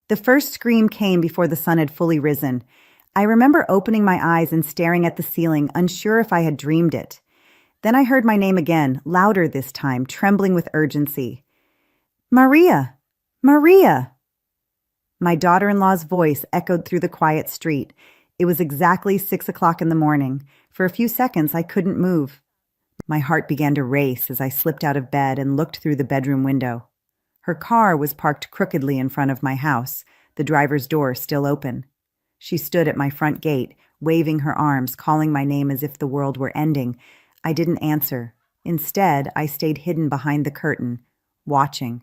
The first scream came before the sun had fully risen. I remember opening my eyes and staring at the ceiling, unsure if I had dreamed it. Then I heard my name again, louder this time, trembling with urgency. "Maria! Maria!" My daughter-in-law's voice echoed through the quiet street. It was exactly 6 o'clock in the morning. For a few seconds, I couldn't move. My heart began to race as I slipped out of bed and looked through the bedroom window. Her car was parked crookedly in front of my house, the driver's door still open. She stood at my front gate, waving her arms, calling my name as if the world were ending. I didn't answer. Instead, I stayed hidden behind the curtain, watching.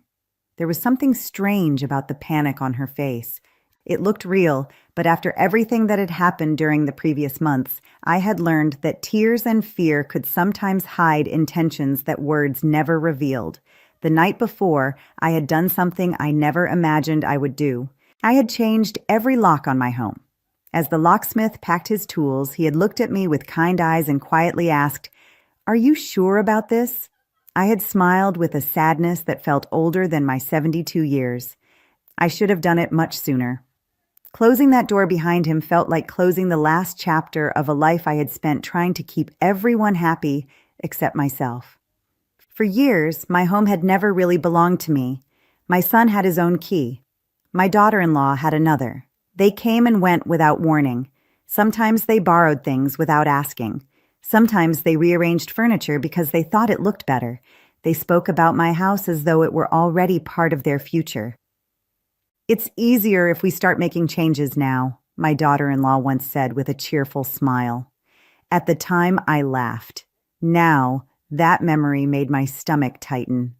There was something strange about the panic on her face. It looked real, but after everything that had happened during the previous months, I had learned that tears and fear could sometimes hide intentions that words never revealed. The night before, I had done something I never imagined I would do. I had changed every lock on my home. As the locksmith packed his tools, he had looked at me with kind eyes and quietly asked, "Are you sure about this?" I had smiled with a sadness that felt older than my 72 years. I should have done it much sooner. Closing that door behind him felt like closing the last chapter of a life I had spent trying to keep everyone happy except myself. For years, my home had never really belonged to me. My son had his own key. My daughter-in-law had another. They came and went without warning. Sometimes they borrowed things without asking. Sometimes they rearranged furniture because they thought it looked better. They spoke about my house as though it were already part of their future. "It's easier if we start making changes now," my daughter-in-law once said with a cheerful smile. At the time, I laughed. Now, that memory made my stomach tighten.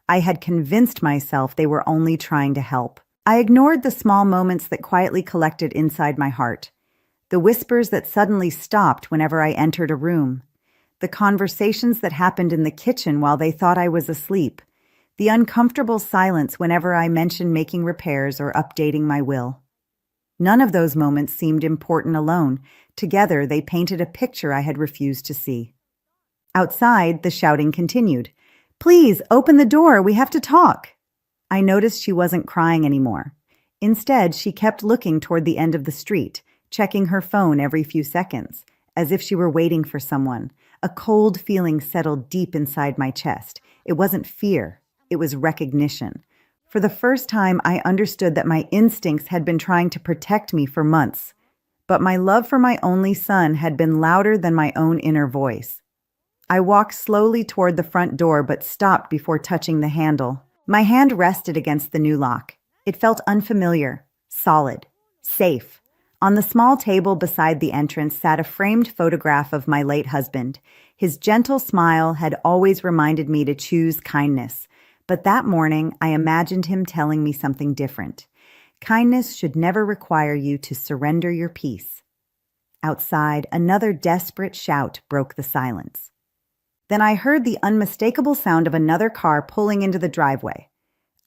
I had convinced myself they were only trying to help. I ignored the small moments that quietly collected inside my heart. The whispers that suddenly stopped whenever I entered a room. The conversations that happened in the kitchen while they thought I was asleep. The uncomfortable silence whenever I mentioned making repairs or updating my will. None of those moments seemed important alone. Together, they painted a picture I had refused to see. Outside, the shouting continued. "Please, open the door, we have to talk." I noticed she wasn't crying anymore. Instead, she kept looking toward the end of the street, checking her phone every few seconds, as if she were waiting for someone. A cold feeling settled deep inside my chest. It wasn't fear. It was recognition. For the first time, I understood that my instincts had been trying to protect me for months. But my love for my only son had been louder than my own inner voice. I walked slowly toward the front door but stopped before touching the handle. My hand rested against the new lock. It felt unfamiliar, solid, safe. On the small table beside the entrance sat a framed photograph of my late husband. His gentle smile had always reminded me to choose kindness. But that morning, I imagined him telling me something different. Kindness should never require you to surrender your peace. Outside, another desperate shout broke the silence. Then I heard the unmistakable sound of another car pulling into the driveway.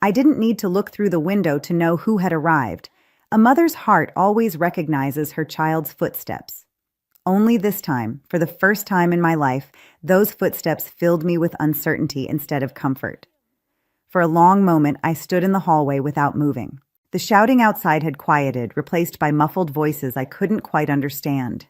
I didn't need to look through the window to know who had arrived. A mother's heart always recognizes her child's footsteps. Only this time, for the first time in my life, those footsteps filled me with uncertainty instead of comfort. For a long moment, I stood in the hallway without moving. The shouting outside had quieted, replaced by muffled voices I couldn't quite understand.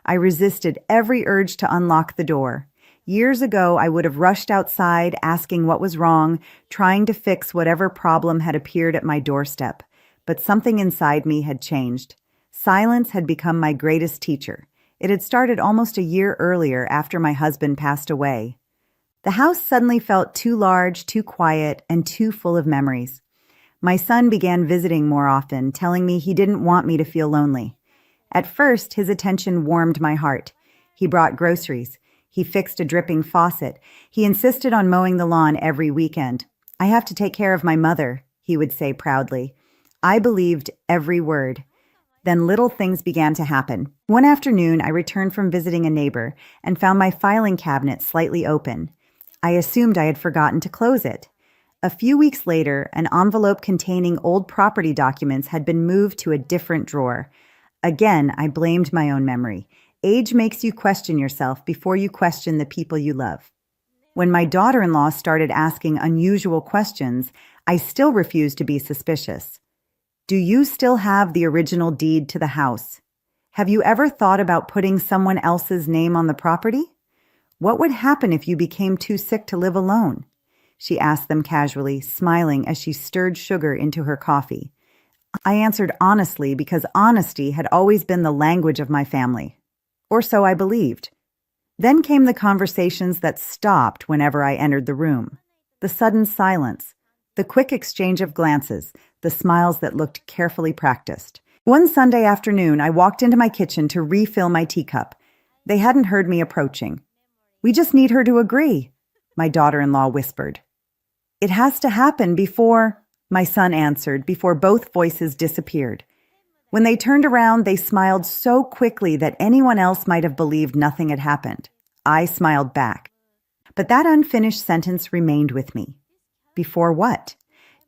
I resisted every urge to unlock the door. Years ago, I would have rushed outside, asking what was wrong, trying to fix whatever problem had appeared at my doorstep. But something inside me had changed. Silence had become my greatest teacher. It had started almost a year earlier after my husband passed away. The house suddenly felt too large, too quiet, and too full of memories. My son began visiting more often, telling me he didn't want me to feel lonely. At first, his attention warmed my heart. He brought groceries. He fixed a dripping faucet. He insisted on mowing the lawn every weekend. "I have to take care of my mother," he would say proudly. I believed every word. Then little things began to happen. One afternoon, I returned from visiting a neighbor and found my filing cabinet slightly open. I assumed I had forgotten to close it. A few weeks later, an envelope containing old property documents had been moved to a different drawer. Again, I blamed my own memory. Age makes you question yourself before you question the people you love. When my daughter-in-law started asking unusual questions, I still refused to be suspicious. Do you still have the original deed to the house? Have you ever thought about putting someone else's name on the property? What would happen if you became too sick to live alone? She asked them casually, smiling as she stirred sugar into her coffee. I answered honestly because honesty had always been the language of my family. Or so I believed. Then came the conversations that stopped whenever I entered the room. The sudden silence, the quick exchange of glances, the smiles that looked carefully practiced. One Sunday afternoon, I walked into my kitchen to refill my teacup. They hadn't heard me approaching. "We just need her to agree," my daughter-in-law whispered. "It has to happen before," my son answered, before both voices disappeared. When they turned around, they smiled so quickly that anyone else might have believed nothing had happened. I smiled back. But that unfinished sentence remained with me. Before what?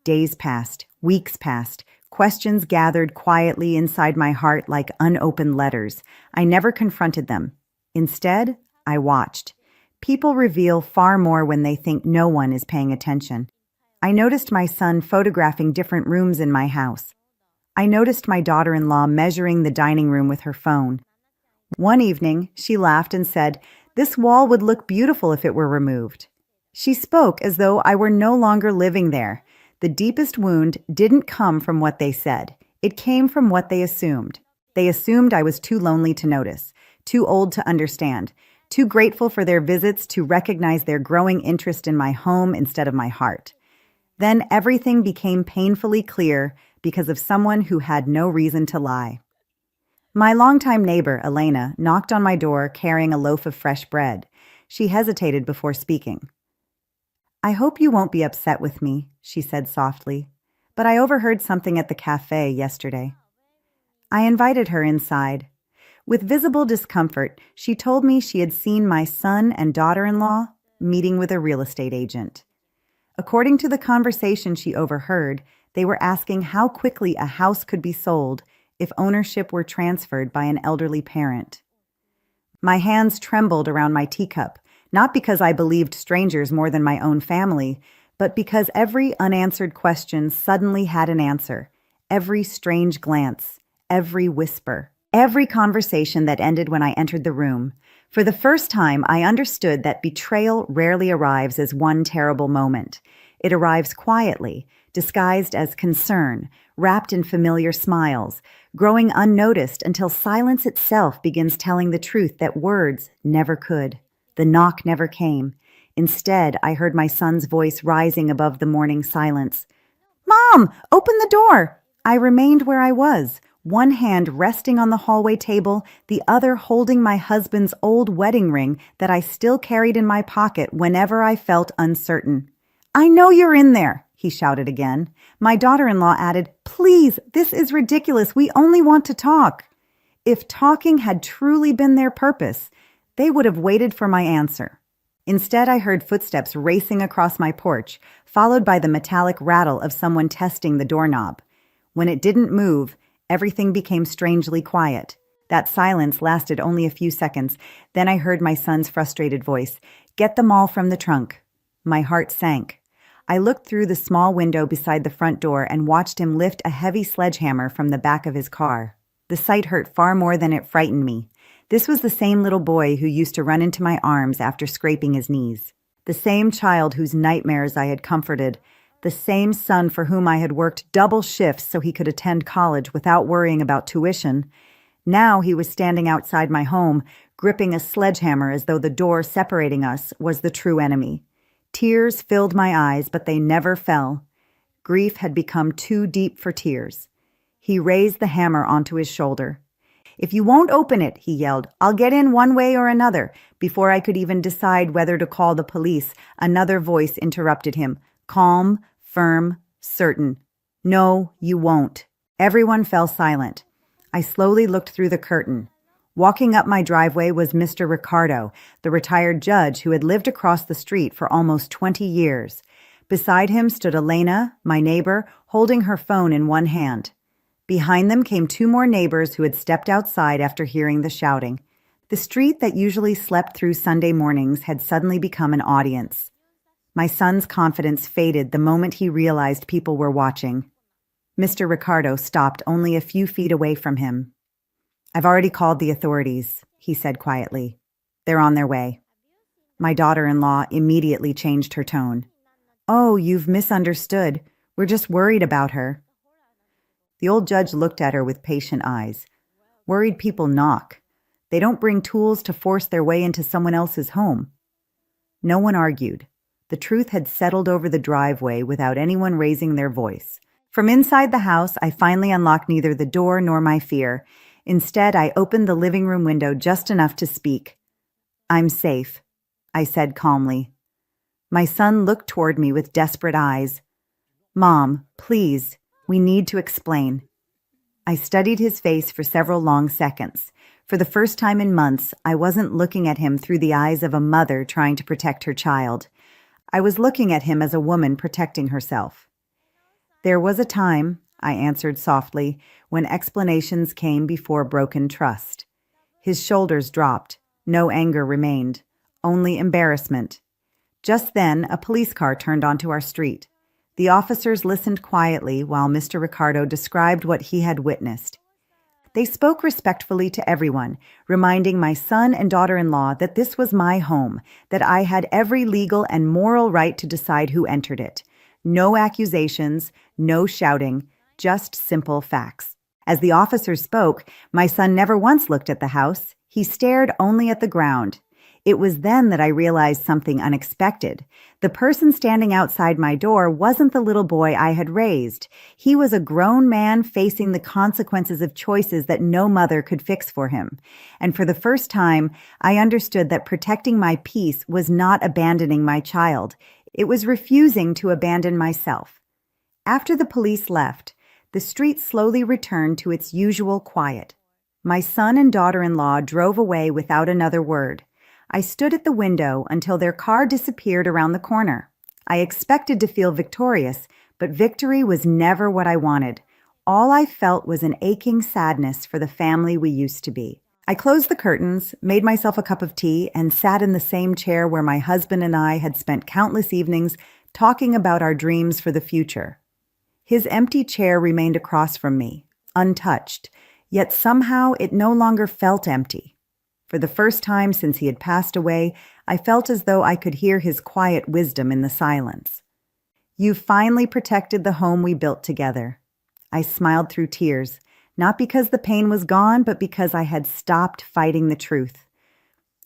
Days passed, weeks passed, questions gathered quietly inside my heart like unopened letters. I never confronted them. Instead, I watched. People reveal far more when they think no one is paying attention. I noticed my son photographing different rooms in my house. I noticed my daughter-in-law measuring the dining room with her phone. One evening, she laughed and said, "This wall would look beautiful if it were removed." She spoke as though I were no longer living there. The deepest wound didn't come from what they said. It came from what they assumed. They assumed I was too lonely to notice, too old to understand, too grateful for their visits to recognize their growing interest in my home instead of my heart. Then everything became painfully clear because of someone who had no reason to lie. My longtime neighbor, Elena, knocked on my door carrying a loaf of fresh bread. She hesitated before speaking. "I hope you won't be upset with me," she said softly, "but I overheard something at the cafe yesterday." I invited her inside. With visible discomfort, she told me she had seen my son and daughter-in-law meeting with a real estate agent. According to the conversation she overheard, they were asking how quickly a house could be sold if ownership were transferred by an elderly parent. My hands trembled around my teacup, not because I believed strangers more than my own family, but because every unanswered question suddenly had an answer. Every strange glance, every whisper, every conversation that ended when I entered the room. For the first time, I understood that betrayal rarely arrives as one terrible moment. It arrives quietly, disguised as concern, wrapped in familiar smiles, growing unnoticed until silence itself begins telling the truth that words never could. The knock never came. Instead, I heard my son's voice rising above the morning silence. "Mom, open the door!" I remained where I was, one hand resting on the hallway table, the other holding my husband's old wedding ring that I still carried in my pocket whenever I felt uncertain. "I know you're in there," he shouted again. My daughter-in-law added, "Please, this is ridiculous. We only want to talk." If talking had truly been their purpose, they would have waited for my answer. Instead, I heard footsteps racing across my porch, followed by the metallic rattle of someone testing the doorknob. When it didn't move, everything became strangely quiet. That silence lasted only a few seconds. Then I heard my son's frustrated voice, "Get them all from the trunk." My heart sank. I looked through the small window beside the front door and watched him lift a heavy sledgehammer from the back of his car. The sight hurt far more than it frightened me. This was the same little boy who used to run into my arms after scraping his knees. The same child whose nightmares I had comforted. The same son for whom I had worked double shifts so he could attend college without worrying about tuition. Now he was standing outside my home, gripping a sledgehammer as though the door separating us was the true enemy. Tears filled my eyes, but they never fell. Grief had become too deep for tears. He raised the hammer onto his shoulder. "If you won't open it," he yelled, "I'll get in one way or another." Before I could even decide whether to call the police, another voice interrupted him. Calm, firm, certain. "No, you won't." Everyone fell silent. I slowly looked through the curtain. Walking up my driveway was Mr. Ricardo, the retired judge who had lived across the street for almost 20 years. Beside him stood Elena, my neighbor, holding her phone in one hand. Behind them came two more neighbors who had stepped outside after hearing the shouting. The street that usually slept through Sunday mornings had suddenly become an audience. My son's confidence faded the moment he realized people were watching. Mr. Ricardo stopped only a few feet away from him. "I've already called the authorities," he said quietly. "They're on their way." My daughter-in-law immediately changed her tone. "Oh, you've misunderstood. We're just worried about her." The old judge looked at her with patient eyes. Worried people knock. They don't bring tools to force their way into someone else's home. No one argued. The truth had settled over the driveway without anyone raising their voice. From inside the house, I finally unlocked neither the door nor my fear. Instead, I opened the living room window just enough to speak. "I'm safe," I said calmly. My son looked toward me with desperate eyes. "Mom, please, we need to explain." I studied his face for several long seconds. For the first time in months, I wasn't looking at him through the eyes of a mother trying to protect her child. I was looking at him as a woman protecting herself. "There was a time," I answered softly, "when explanations came before broken trust." His shoulders dropped. No anger remained, only embarrassment. Just then, a police car turned onto our street. The officers listened quietly while Mr. Ricardo described what he had witnessed. They spoke respectfully to everyone, reminding my son and daughter-in-law that this was my home, that I had every legal and moral right to decide who entered it. No accusations, no shouting, just simple facts. As the officers spoke, my son never once looked at the house. He stared only at the ground. It was then that I realized something unexpected. The person standing outside my door wasn't the little boy I had raised. He was a grown man facing the consequences of choices that no mother could fix for him. And for the first time, I understood that protecting my peace was not abandoning my child. It was refusing to abandon myself. After the police left, the street slowly returned to its usual quiet. My son and daughter-in-law drove away without another word. I stood at the window until their car disappeared around the corner. I expected to feel victorious, but victory was never what I wanted. All I felt was an aching sadness for the family we used to be. I closed the curtains, made myself a cup of tea, and sat in the same chair where my husband and I had spent countless evenings talking about our dreams for the future. His empty chair remained across from me, untouched, yet somehow it no longer felt empty. For the first time since he had passed away, I felt as though I could hear his quiet wisdom in the silence. "You finally protected the home we built together." I smiled through tears, not because the pain was gone, but because I had stopped fighting the truth.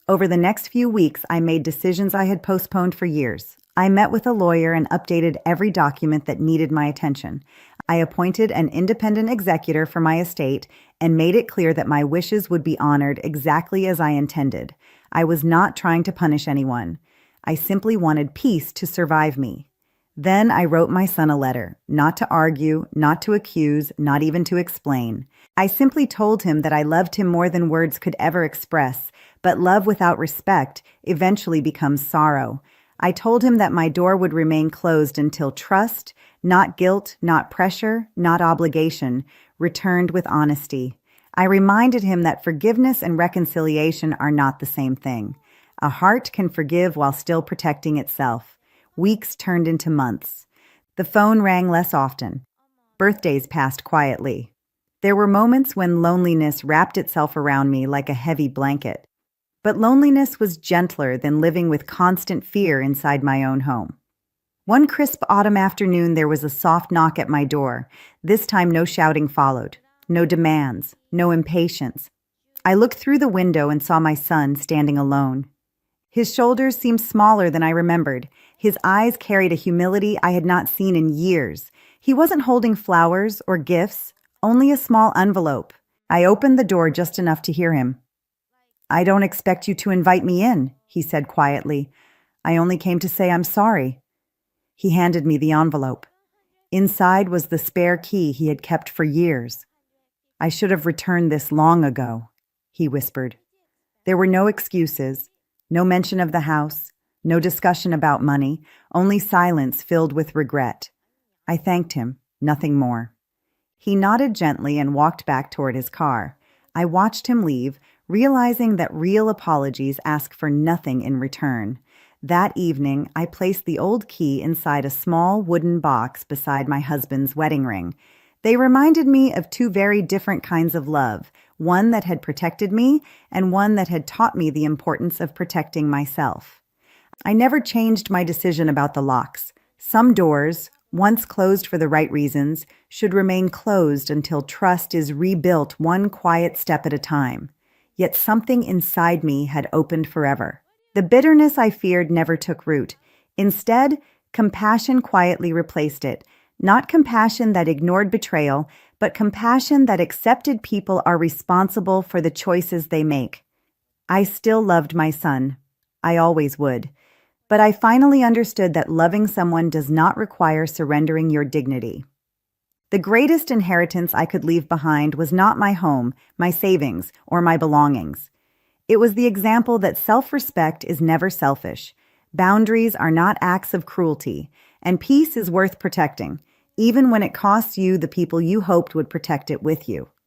Over the next few weeks, I made decisions I had postponed for years. I met with a lawyer and updated every document that needed my attention. I appointed an independent executor for my estate and made it clear that my wishes would be honored exactly as I intended. I was not trying to punish anyone. I simply wanted peace to survive me. Then I wrote my son a letter, not to argue, not to accuse, not even to explain. I simply told him that I loved him more than words could ever express, but love without respect eventually becomes sorrow. I told him that my door would remain closed until trust, not guilt, not pressure, not obligation, returned with honesty. I reminded him that forgiveness and reconciliation are not the same thing. A heart can forgive while still protecting itself. Weeks turned into months. The phone rang less often. Birthdays passed quietly. There were moments when loneliness wrapped itself around me like a heavy blanket. But loneliness was gentler than living with constant fear inside my own home. One crisp autumn afternoon, there was a soft knock at my door. This time, no shouting followed. No demands. No impatience. I looked through the window and saw my son standing alone. His shoulders seemed smaller than I remembered. His eyes carried a humility I had not seen in years. He wasn't holding flowers or gifts, only a small envelope. I opened the door just enough to hear him. "I don't expect you to invite me in," he said quietly. "I only came to say I'm sorry." He handed me the envelope. Inside was the spare key he had kept for years. "I should have returned this long ago," he whispered. There were no excuses, no mention of the house, no discussion about money, only silence filled with regret. I thanked him, nothing more. He nodded gently and walked back toward his car. I watched him leave, realizing that real apologies ask for nothing in return. That evening, I placed the old key inside a small wooden box beside my husband's wedding ring. They reminded me of two very different kinds of love, one that had protected me and one that had taught me the importance of protecting myself. I never changed my decision about the locks. Some doors, once closed for the right reasons, should remain closed until trust is rebuilt one quiet step at a time. Yet something inside me had opened forever. The bitterness I feared never took root. Instead, compassion quietly replaced it. Not compassion that ignored betrayal, but compassion that accepted people are responsible for the choices they make. I still loved my son. I always would. But I finally understood that loving someone does not require surrendering your dignity. The greatest inheritance I could leave behind was not my home, my savings, or my belongings. It was the example that self-respect is never selfish. Boundaries are not acts of cruelty, and peace is worth protecting, even when it costs you the people you hoped would protect it with you.